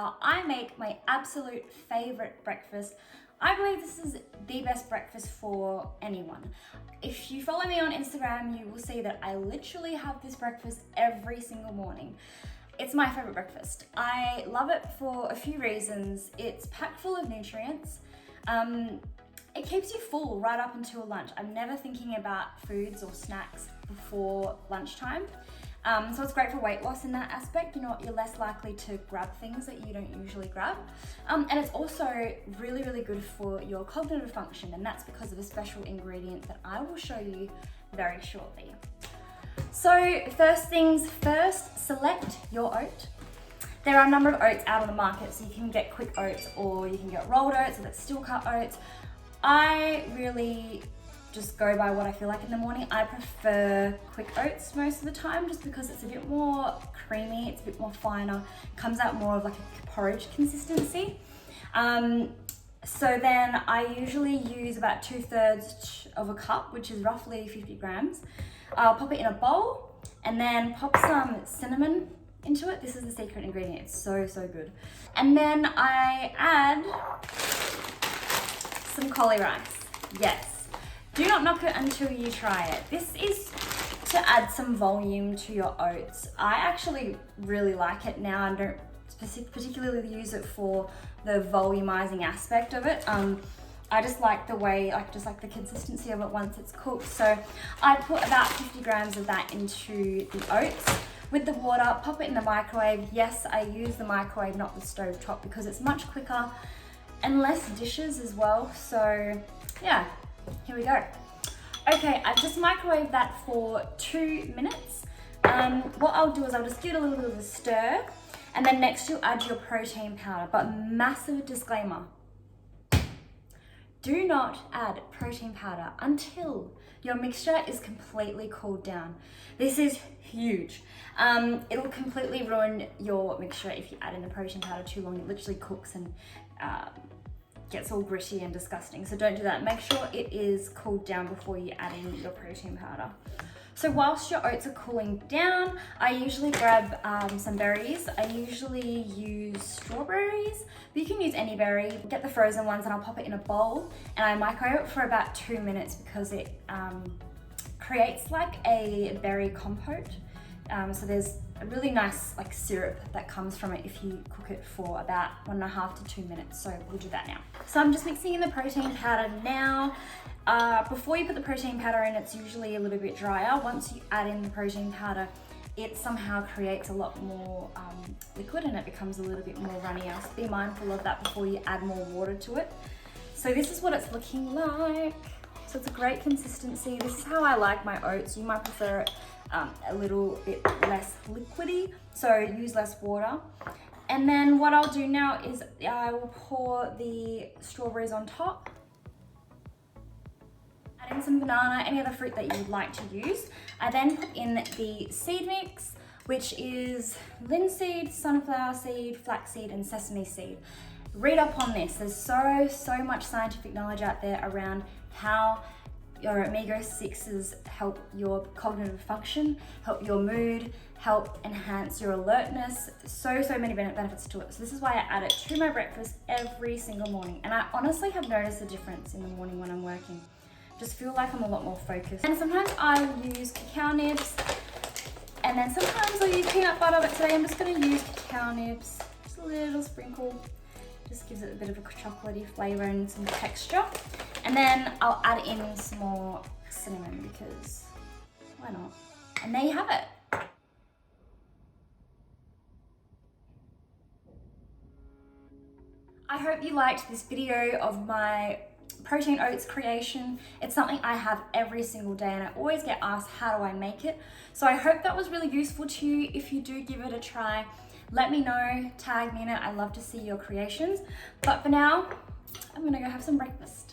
how I make my absolute favorite breakfast. I believe this is the best breakfast for anyone. If you follow me on Instagram, you will see that I literally have this breakfast every single morning. It's my favorite breakfast. I love it for a few reasons. It's packed full of nutrients. It keeps you full right up until lunch. I'm never thinking about foods or snacks before lunchtime. So it's great for weight loss in that aspect. You're less likely to grab things that you don't usually grab. And it's also really, really good for your cognitive function, and that's because of a special ingredient that I will show you very shortly. So first things first, select your oat. There are a number of oats out on the market, so you can get quick oats or you can get rolled oats or that's steel cut oats. I really just go by what I feel like in the morning. I prefer quick oats most of the time just because it's a bit more creamy, it's a bit more finer, comes out more of like a porridge consistency. So then I usually use about 2/3 of a cup, which is roughly 50 grams. I'll pop it in a bowl and then pop some cinnamon into it. This is the secret ingredient, it's so, so good. And then I add some cauli rice, yes. Do not knock it until you try it. This is to add some volume to your oats. I actually really like it now. I don't particularly use it for the volumizing aspect of it. I just like the way, just like the consistency of it once it's cooked. So I put about 50 grams of that into the oats with the water, pop it in the microwave. Yes, I use the microwave, not the stove top, because it's much quicker and less dishes as well. So yeah, here we go. Okay, I've just microwaved that for 2 minutes. What I'll do is I'll just give it a little bit of a stir, and then next you'll add your protein powder. But massive disclaimer, do not add protein powder until your mixture is completely cooled down. This is huge. It'll completely ruin your mixture if you add in the protein powder too long. It literally cooks and gets all gritty and disgusting. So don't do that. Make sure it is cooled down before you add in your protein powder. So whilst your oats are cooling down, I usually grab some berries. I usually use strawberries, but you can use any berry. Get the frozen ones and I'll pop it in a bowl and I microwave it for about 2 minutes because it creates like a berry compote. So there's a really nice like syrup that comes from it if you cook it for about 1.5 to 2 minutes. So we'll do that now. So I'm just mixing in the protein powder now. Before you put the protein powder in, it's usually a little bit drier. Once you add in the protein powder, it somehow creates a lot more liquid and it becomes a little bit more runnier. So be mindful of that before you add more water to it. So this is what it's looking like. So it's a great consistency. This is how I like my oats. You might prefer it a little bit less liquidy, so use less water. And then what I'll do now is I will pour the strawberries on top. Add in some banana, any other fruit that you'd like to use. I then put in the seed mix, which is linseed, sunflower seed, flaxseed, and sesame seed. Read up on this. There's so much scientific knowledge out there around how your omega-6s help your cognitive function, help your mood, help enhance your alertness. So many benefits to it. So this is why I add it to my breakfast every single morning. And I honestly have noticed a difference in the morning when I'm working. Just feel like I'm a lot more focused. And sometimes I use cacao nibs, and then sometimes I'll use peanut butter, but today I'm just gonna use cacao nibs. Just a little sprinkle. Just gives it a bit of a chocolatey flavor and some texture. And then I'll add in some more cinnamon because why not? And there you have it. I hope you liked this video of my protein oats creation. It's something I have every single day and I always get asked how do I make it. So I hope that was really useful to you. If you do give it a try, let me know, tag me in it. I love to see your creations. But for now, I'm gonna go have some breakfast.